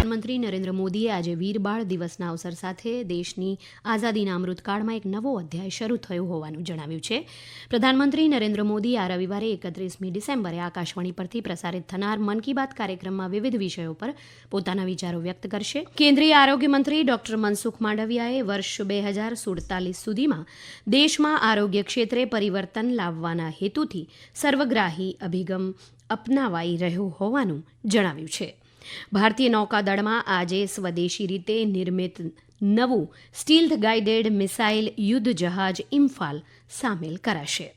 પ્રધાનમંત્રી નરેન્દ્ર મોદીએ આજે વીર બાળ દિવસના અવસર સાથે દેશની આઝાદીના અમૃતકાળમાં એક નવો અધ્યાય શરૂ થયો હોવાનું જણાવ્યું છે. પ્રધાનમંત્રી નરેન્દ્ર મોદી આ રવિવારે 31મી ડિસેમ્બરે આકાશવાણી પરથી પ્રસારિત થનાર મન કી બાત કાર્યક્રમમાં વિવિધ વિષયો પર પોતાના વિચારો વ્યક્ત કરશે. કેન્દ્રીય આરોગ્ય મંત્રી ડોક્ટર મનસુખ માંડવિયાએ વર્ષ 2047 સુધીમાં દેશમાં આરોગ્ય ક્ષેત્રે પરિવર્તન લાવવાના હેતુથી સર્વગ્રાહી અભિગમ અપનાવાઈ રહ્યો હોવાનું જણાવ્યું છે. ભારતીય નૌકાદળમાં આજે સ્વદેશી રીતે નિર્મિત નવું સ્ટીલ્થ ગાઇડેડ મિસાઇલ યુદ્ધ જહાજ ઇમ્ફાલ સામેલ કરાશે.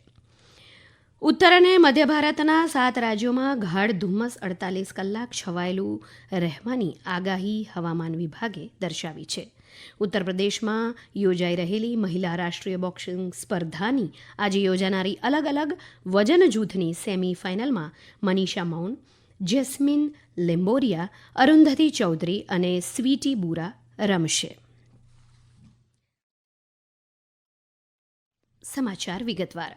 ઉત્તર અને મધ્ય ભારતના 7 રાજ્યોમાં ગાઢ ધુમ્મસ 48 કલાક છવાયેલું રહેવાની આગાહી હવામાન વિભાગે દર્શાવી છે. ઉત્તર પ્રદેશમાં યોજાઈ રહેલી મહિલા રાષ્ટ્રીય બોક્સિંગ સ્પર્ધાની આજે યોજાનારી અલગ અલગ વજન જૂથની સેમીફાઇનલમાં મનીષા મૌન, જેસ્મીન લેમ્બોરિયા, અરુંધતી ચૌધરી અને સ્વીટી બુરા રમશે. સમાચાર વિગતવાર.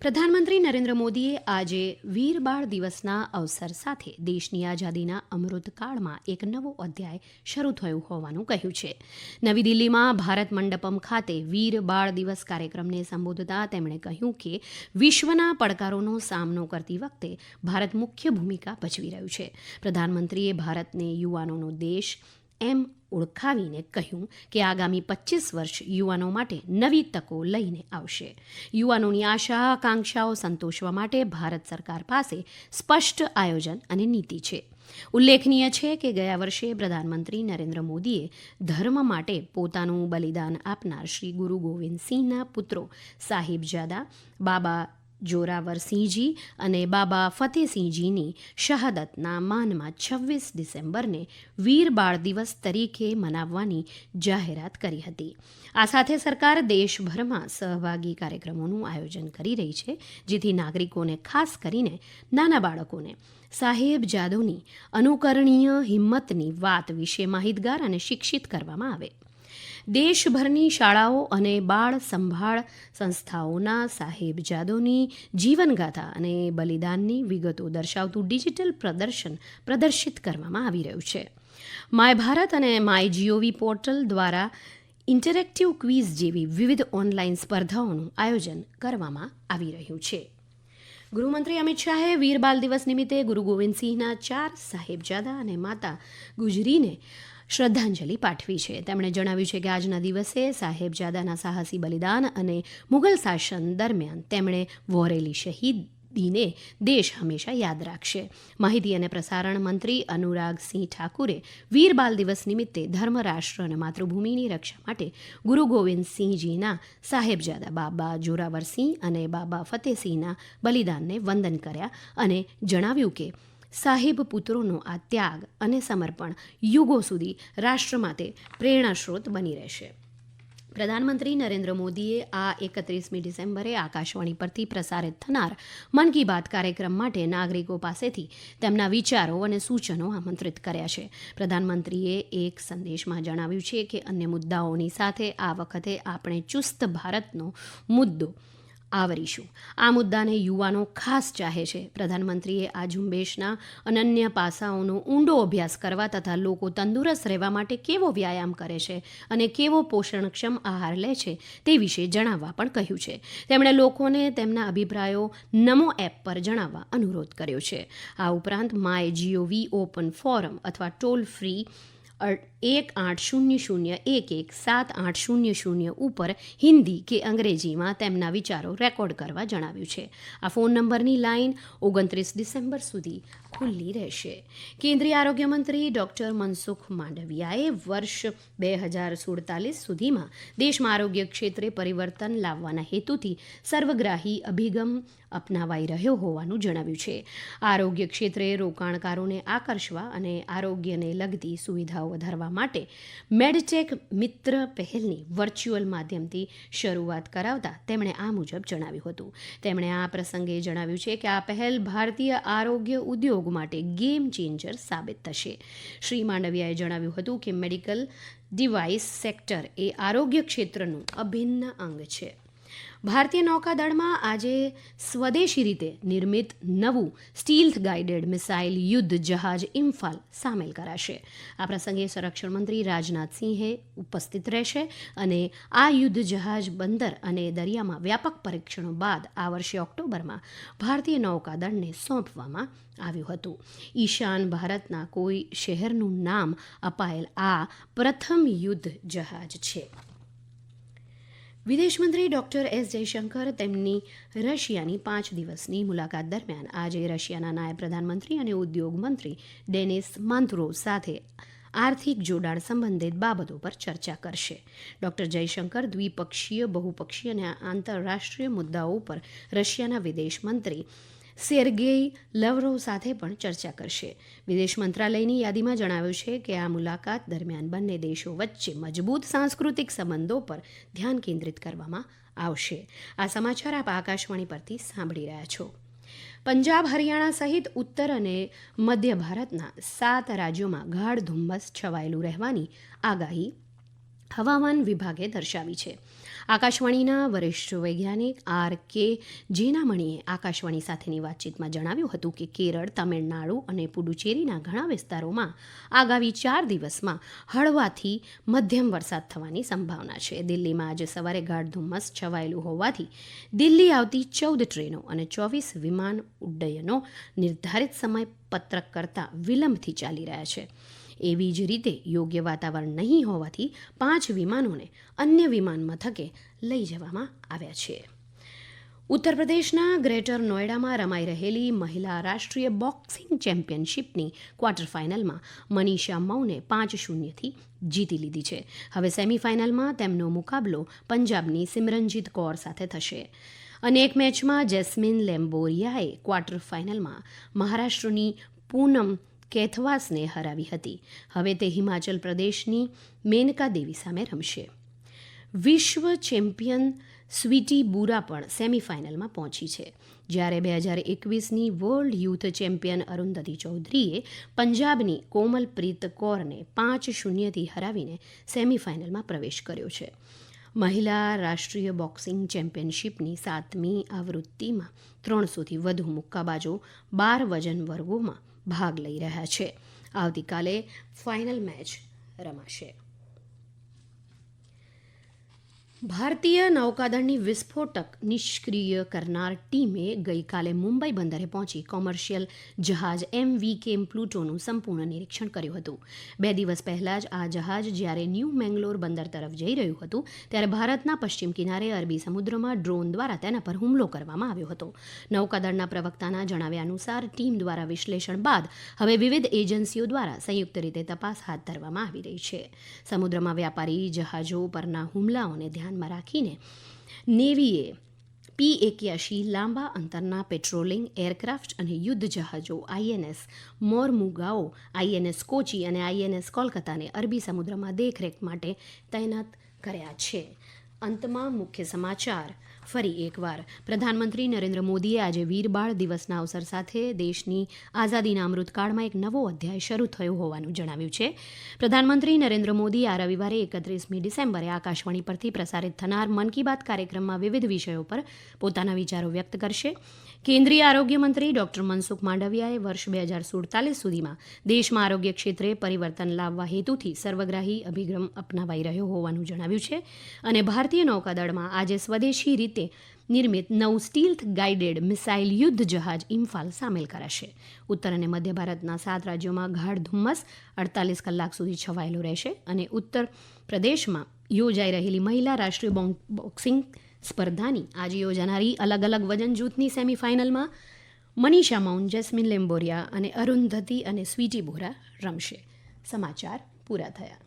પ્રધાનમંત્રી નરેન્દ્ર મોદીએ આજે વીર બાળ દિવસના અવસર સાથે દેશની આઝાદીના અમૃતકાળમાં એક નવો અધ્યાય શરૂ થયો હોવાનું કહ્યું છે. નવી દિલ્હીમાં ભારત મંડપમ ખાતે વીર બાળ દિવસ કાર્યક્રમને સંબોધતા તેમણે કહ્યું કે વિશ્વના પડકારોનો સામનો કરતી વખતે ભારત મુખ્ય ભૂમિકા ભજવી રહ્યું છે. પ્રધાનમંત્રીએ ભારતને યુવાનોનો દેશ એમ ઓળખાવીને કહ્યું કે આગામી 25 વર્ષ યુવાનો માટે નવી તકો લઈને આવશે. યુવાનોની આશા આકાંક્ષાઓ સંતોષવા માટે ભારત સરકાર પાસે સ્પષ્ટ આયોજન અને નીતિ છે. ઉલ્લેખનીય છે કે ગયા વર્ષે પ્રધાનમંત્રી નરેન્દ્ર મોદીએ ધર્મ માટે પોતાનું બલિદાન આપનાર શ્રી ગુરુ ગોવિંદસિંહના પુત્રો સાહિબજાદા બાબા જોરાવરસિંહજી અને બાબા ફતેહસિંહજીની શહાદતના માનમાં 26 ડિસેમ્બરને વીર બાળ દિવસ તરીકે મનાવવાની જાહેરાત કરી હતી. આ સાથે સરકાર દેશભરમાં સહભાગી કાર્યક્રમોનું આયોજન કરી રહી છે, જેથી નાગરિકોને, ખાસ કરીને નાના બાળકોને સાહેબજાદોની અનુકરણીય હિંમતની વાત વિશે માહિતગાર અને શિક્ષિત કરવામાં આવે. દેશભરની શાળાઓ અને બાળ સંભાળ સંસ્થાઓના સાહેબજાદોની જીવનગાથા અને બલિદાનની વિગતો દર્શાવતું ડિજિટલ પ્રદર્શન પ્રદર્શિત કરવામાં આવી રહ્યું છે. માય ભારત અને માય જીઓવી પોર્ટલ દ્વારા ઇન્ટરેક્ટિવ ક્વિઝ જેવી વિવિધ ઓનલાઈન સ્પર્ધાઓનું આયોજન કરવામાં આવી રહ્યું છે. ગૃહમંત્રી અમિત શાહે વીર બાલ દિવસ નિમિત્તે ગુરુ ગોવિંદસિંહના 4 સાહેબજાદા અને માતા ગુજરીને શ્રદ્ધાંજલિ પાઠવી છે. તેમણે જણાવ્યું છે કે આજના દિવસે સાહેબજાદાના સાહસી બલિદાન અને મુગલ શાસન દરમિયાન તેમણે વહોરેલી શહીદીને દેશ હંમેશા યાદ રાખશે. માહિતી અને પ્રસારણ મંત્રી અનુરાગસિંહ ઠાકુરે વીર બાલ દિવસ નિમિત્તે ધર્મ, રાષ્ટ્ર અને માતૃભૂમિની રક્ષા માટે ગુરુ ગોવિંદસિંહજીના સાહેબજાદા બાબા જોરાવરસિંહ અને બાબા ફતેહસિંહના બલિદાનને વંદન કર્યા અને જણાવ્યું કે સાહેબ પુત્રોનો આ ત્યાગ અને સમર્પણ યુગો સુધી રાષ્ટ્ર માટે પ્રેરણાસ્ત્રોત બની રહેશે. પ્રધાનમંત્રી નરેન્દ્ર મોદીએ આ 31મી ડિસેમ્બરે આકાશવાણી પરથી પ્રસારિત થનાર મન કી બાત કાર્યક્રમ માટે નાગરિકો પાસેથી તેમના વિચારો અને સૂચનો આમંત્રિત કર્યા છે. પ્રધાનમંત્રીએ એક સંદેશમાં જણાવ્યું છે કે અન્ય મુદ્દાઓની સાથે આ વખતે આપણે ચુસ્ત ભારતનો મુદ્દો આવરીશું. આ મુદ્દાને યુવાનો ખાસ ચાહે છે. પ્રધાનમંત્રીએ આ ઝુંબેશના અનન્ય પાસાઓનો ઊંડો અભ્યાસ કરવા તથા લોકો તંદુરસ્ત રહેવા માટે કેવો વ્યાયામ કરે છે અને કેવો પોષણક્ષમ આહાર લે છે તે વિશે જણાવવા પણ કહ્યું છે. તેમણે લોકોને તેમના અભિપ્રાયો નમો એપ પર જણાવવા અનુરોધ કર્યો છે. આ ઉપરાંત માય જીઓવી ઓપન ફોરમ અથવા ટોલ ફ્રી 1-800-11-7800 ઉપર હિન્દી કે અંગ્રેજીમાં તેમના વિચારો રેકોર્ડ કરવા જણાવ્યું છે. આ ફોન નંબરની લાઇન 29 ડિસેમ્બર સુધી ખુલ્લી રહેશે. કેન્દ્રીય આરોગ્ય મંત્રી ડોક્ટર મનસુખ માંડવિયાએ વર્ષ 2047 સુધીમાં દેશમાં આરોગ્ય ક્ષેત્રે પરિવર્તન લાવવાના હેતુથી સર્વગ્રાહી અભિગમ અપનાવાઈ રહ્યો હોવાનું જણાવ્યું છે. આરોગ્ય ક્ષેત્રે રોકાણકારોને આકર્ષવા અને આરોગ્યને લગતી સુવિધાઓ વધારવા માટે મેડટેક મિત્ર પહેલની વર્ચ્યુઅલ માધ્યમથી શરૂઆત કરાવતા તેમણે આ મુજબ જણાવ્યું હતું. તેમણે આ પ્રસંગે જણાવ્યું છે કે આ પહેલ ભારતીય આરોગ્ય ઉદ્યોગ માટે ગેમ ચેન્જર સાબિત થશે. શ્રી માંડવિયાએ જણાવ્યું હતું કે મેડિકલ ડિવાઇસ સેક્ટર એ આરોગ્ય ક્ષેત્રનું અભિન્ન અંગ છે. ભારતીય નૌકાદળમાં આજે સ્વદેશી રીતે નિર્મિત નવું સ્ટીલ્થ ગાઇડેડ મિસાઇલ યુદ્ધ જહાજ ઇમ્ફાલ સામેલ કરાશે. આ પ્રસંગે સંરક્ષણ મંત્રી રાજનાથસિંહે ઉપસ્થિત રહેશે અને આ યુદ્ધ જહાજ બંદર અને દરિયામાં વ્યાપક પરીક્ષણો બાદ આ વર્ષે ઓક્ટોબરમાં ભારતીય નૌકાદળને સોંપવામાં આવ્યું હતું. ઈશાન ભારતના કોઈ શહેરનું નામ અપાયેલ આ પ્રથમ યુદ્ધ જહાજ છે. વિદેશમંત્રી ડોક્ટર એસ જયશંકર તેમની રશિયાની 5 દિવસની મુલાકાત દરમિયાન આજે રશિયાના નાયબ પ્રધાનમંત્રી અને ઉદ્યોગ મંત્રી ડેનિસ મંતુરોવ સાથે આર્થિક જોડાણ સંબંધિત બાબતો પર ચર્ચા કરશે. ડોક્ટર જયશંકર દ્વિપક્ષીય, બહુપક્ષીય અને આંતરરાષ્ટ્રીય મુદ્દાઓ પર રશિયાના વિદેશ મંત્રી સેર્ગેઈ લવરોવ સાથે પણ ચર્ચા કરશે. વિદેશ મંત્રાલયની યાદીમાં જણાવ્યું છે કે આ મુલાકાત દરમિયાન બંને દેશો વચ્ચે મજબૂત સાંસ્કૃતિક સંબંધો પર ધ્યાન કેન્દ્રિત કરવામાં આવશે. આ સમાચાર આપ આકાશવાણી પરથી સાંભળી રહ્યા છો. પંજાબ, હરિયાણા સહિત ઉત્તર અને મધ્ય ભારતના 7 રાજ્યોમાં ગાઢ ધુમ્મસ છવાયેલું રહેવાની આગાહી હવામાન વિભાગે દર્શાવી છે. આકાશવાણીના વરિષ્ઠ વૈજ્ઞાનિક R.K. જેનામણીએ આકાશવાણી સાથેની વાતચીતમાં જણાવ્યું હતું કે કેરળ, તમિળનાડુ અને પુડુચેરીના ઘણા વિસ્તારોમાં આગામી 4 દિવસમાં હળવાથી મધ્યમ વરસાદ થવાની સંભાવના છે. દિલ્હીમાં આજે સવારે ગાઢ ધુમ્મસ છવાયેલું હોવાથી દિલ્હી આવતી 14 ટ્રેનો અને 24 વિમાન ઉડ્ડયનો નિર્ધારિત સમય પત્રક કરતાં વિલંબથી ચાલી રહ્યા છે. એવી જ રીતે યોગ્ય વાતાવરણ નહીં હોવાથી 5 વિમાનોને અન્ય વિમાન મથકે લઈ જવામાં આવ્યા છે. ઉત્તર પ્રદેશના ગ્રેટર નોઈડામાં રમાઈ રહેલી મહિલા રાષ્ટ્રીય બોક્સિંગ ચેમ્પિયનશિપની ક્વાર્ટર ફાઇનલમાં મનીષા મૌને 5-0થી જીતી લીધી છે. હવે સેમીફાઇનલમાં તેમનો મુકાબલો પંજાબની સિમરનજીત કૌર સાથે થશે. અને એક મેચમાં જેસ્મીન લેમ્બોરિયાએ ક્વાર્ટર ફાઇનલમાં મહારાષ્ટ્રની પૂનમ કેથવાસને હરાવી હતી. હવે તે હિમાચલ પ્રદેશની મેનકા દેવી સામે રમશે. વિશ્વ ચેમ્પિયન સ્વીટી બુરા પણ સેમીફાઇનલમાં પહોંચી છે. જ્યારે 2021ની વર્લ્ડ યુથ ચેમ્પિયન અરુંધતી ચૌધરીએ પંજાબની કોમલપ્રીત કૌરને 5-0થી હરાવીને સેમીફાઇનલમાં પ્રવેશ કર્યો છે. મહિલા રાષ્ટ્રીય બોક્સિંગ ચેમ્પિયનશિપની 7મી આવૃત્તિમાં 300થી વધુ મુક્કાબાજો 12 વજન વર્ગોમાં ભાગ લઈ રહ્યા છે. આવતીકાલે ફાઇનલ મેચ રમાશે. ભારતીય નૌકાદળની વિસ્ફોટક નિષ્ક્રિય કરનાર ટીમે ગઈકાલે મુંબઈ બંદરે પહોંચી કોમર્શિયલ જહાજ MV કેમ પ્લુટોનું સંપૂર્ણ નિરીક્ષણ કર્યું હતું. 2 દિવસ પહેલા જ આ જહાજ જ્યારે ન્યૂ મેંગલોર બંદર તરફ જઈ રહ્યું હતું ત્યારે ભારતના પશ્ચિમ કિનારે અરબી સમુદ્રમાં ડ્રોન દ્વારા તેના પર હુમલો કરવામાં આવ્યો હતો. નૌકાદળના પ્રવક્તાના જણાવ્યા અનુસાર ટીમ દ્વારા વિશ્લેષણ બાદ હવે વિવિધ એજન્સીઓ દ્વારા સંયુક્ત રીતે તપાસ હાથ ધરવામાં આવી રહી છે. સમુદ્રમાં વ્યાપારી જહાજો પરના હુમલાઓને ધ્યાનમાં રાખીને નેવીએ P-81 લાંબા અંતરના પેટ્રોલિંગ એરક્રાફ્ટ અને યુદ્ધ જહાજો INS મોરમુગાઓ, INS કોચી અને INS કોલકાતાને અરબી સમુદ્રમાં દેખરેખ માટે તૈનાત કર્યા છે. અંતમાં મુખ્ય સમાચાર ફરી એકવાર. પ્રધાનમંત્રી નરેન્દ્ર મોદીએ આજે વીર બાળ દિવસના અવસર સાથે દેશની આઝાદીના અમૃતકાળમાં એક નવો અધ્યાય શરૂ થયો હોવાનું જણાવ્યું છે. પ્રધાનમંત્રી નરેન્દ્ર મોદી આ રવિવારે 31મી ડિસેમ્બરે આકાશવાણી પરથી પ્રસારિત થનાર મન કી બાત કાર્યક્રમમાં વિવિધ વિષયો પર પોતાના વિચારો વ્યક્ત કરશે. કેન્દ્રીય આરોગ્ય મંત્રી ડોક્ટર મનસુખ માંડવિયાએ વર્ષ 2047 સુધીમાં દેશમાં આરોગ્ય ક્ષેત્રે પરિવર્તન લાવવા હેતુથી સર્વગ્રાહી અભિગમ અપનાવાઈ રહ્યો હોવાનું જણાવ્યું છે. અને ભારતીય નૌકાદળમાં આજે સ્વદેશી રીતે નિર્મિત નવું સ્ટીલ્થ ગાઇડેડ મિસાઇલ યુદ્ધ જહાજ ઇમ્ફાલ સામેલ કરાશે. ઉત્તર અને મધ્ય ભારતના 7 રાજ્યોમાં ગાઢ ધુમ્મસ 48 કલાક સુધી છવાયેલો રહેશે. અને ઉત્તર પ્રદેશમાં યોજાઈ રહેલી મહિલા રાષ્ટ્રીય બોક્સિંગ સ્પર્ધાની આજે યોજાનારી અલગ અલગ વજન જૂથની સેમીફાઇનલમાં મનીષા મૌન, જેસ્મીન લેમ્બોરિયા અને અરુંધતી અને સ્વીટી બોરા રમશે. સમાચાર પૂરા થયા.